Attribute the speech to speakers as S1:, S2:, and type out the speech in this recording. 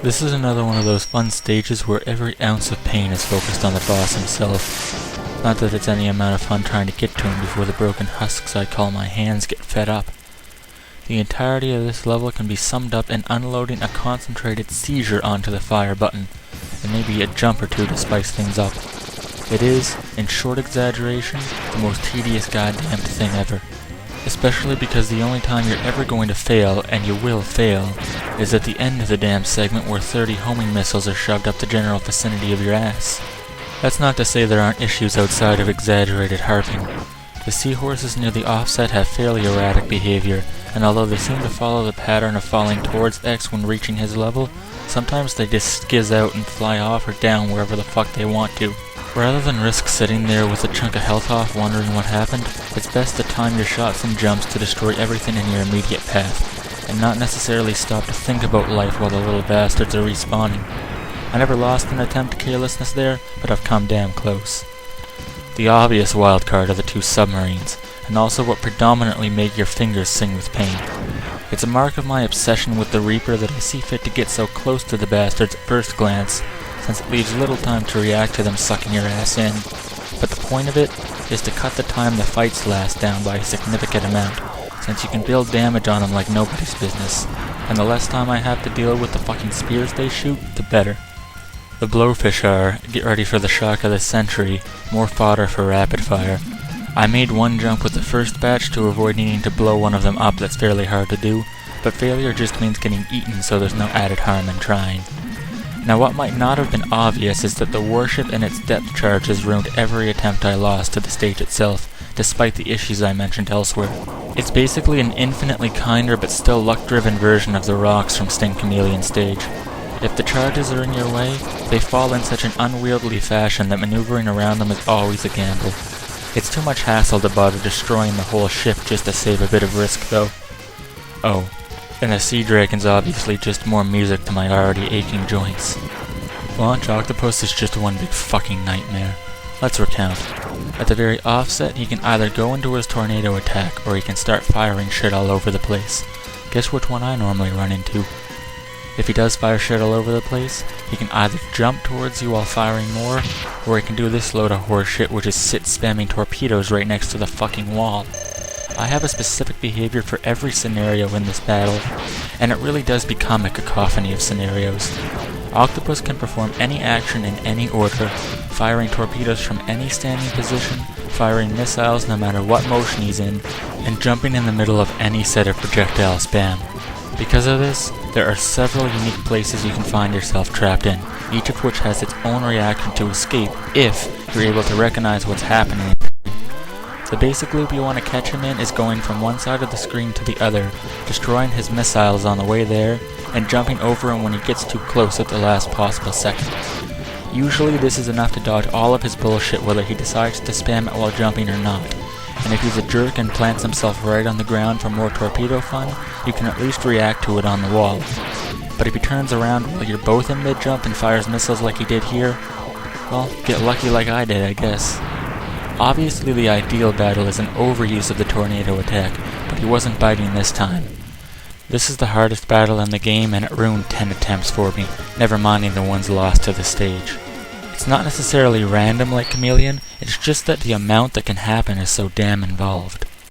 S1: This is another one of those fun stages where every ounce of pain is focused on the boss himself. Not that it's any amount of fun trying to get to him before the broken husks I call my hands get fed up. The entirety of this level can be summed up in unloading a concentrated seizure onto the fire button, and maybe a jump or two to spice things up. It is, in short exaggeration, the most tedious goddamn thing ever. Especially because the only time you're ever going to fail, and you will fail, is at the end of the damn segment where 30 homing missiles are shoved up the general vicinity of your ass. That's not to say there aren't issues outside of exaggerated harping. The seahorses near the offset have fairly erratic behavior, and although they seem to follow the pattern of falling towards X when reaching his level, sometimes they just skizz out and fly off or down wherever the fuck they want to. Rather than risk sitting there with a chunk of health off wondering what happened, it's best to time your shots and jumps to destroy everything in your immediate path, and not necessarily stop to think about life while the little bastards are respawning. I never lost an attempt at carelessness there, but I've come damn close. The obvious wildcard are the two submarines, and also what predominantly make your fingers sing with pain. It's a mark of my obsession with the Reaper that I see fit to get so close to the bastards at first glance, since it leaves little time to react to them sucking your ass in. But the point of it is to cut the time the fights last down by a significant amount, since you can build damage on them like nobody's business, and the less time I have to deal with the fucking spears they shoot, the better. The blowfish are, get ready for the shock of the century, more fodder for rapid fire. I made one jump with the first batch to avoid needing to blow one of them up. That's fairly hard to do, but failure just means getting eaten, so there's no added harm in trying. Now what might not have been obvious is that the warship and its depth charges ruined every attempt I lost to the stage itself, despite the issues I mentioned elsewhere. It's basically an infinitely kinder but still luck-driven version of the rocks from Sting Chameleon stage. If the charges are in your way, they fall in such an unwieldy fashion that maneuvering around them is always a gamble. It's too much hassle to bother destroying the whole ship just to save a bit of risk though. Oh, and the Sea Dragon's obviously just more music to my already aching joints. Launch Octopus is just one big fucking nightmare. Let's recount. At the very offset, he can either go into his tornado attack, or he can start firing shit all over the place. Guess which one I normally run into? If he does fire shit all over the place, he can either jump towards you while firing more, or he can do this load of horse shit which is sit spamming torpedoes right next to the fucking wall. I have a specific behavior for every scenario in this battle, and it really does become a cacophony of scenarios. Octopus can perform any action in any order, firing torpedoes from any standing position, firing missiles no matter what motion he's in, and jumping in the middle of any set of projectile spam. Because of this, there are several unique places you can find yourself trapped in, each of which has its own reaction to escape if you're able to recognize what's happening. The basic loop you want to catch him in is going from one side of the screen to the other, destroying his missiles on the way there, and jumping over him when he gets too close at the last possible second. Usually this is enough to dodge all of his bullshit whether he decides to spam it while jumping or not. And if he's a jerk and plants himself right on the ground for more torpedo fun, you can at least react to it on the wall. But if he turns around while you're both in mid-jump and fires missiles like he did here, well, get lucky like I did, I guess. Obviously the ideal battle is an overuse of the tornado attack, but he wasn't biting this time. This is the hardest battle in the game and it ruined 10 attempts for me, never minding the ones lost to the stage. It's not necessarily random like Chameleon, it's just that the amount that can happen is so damn involved.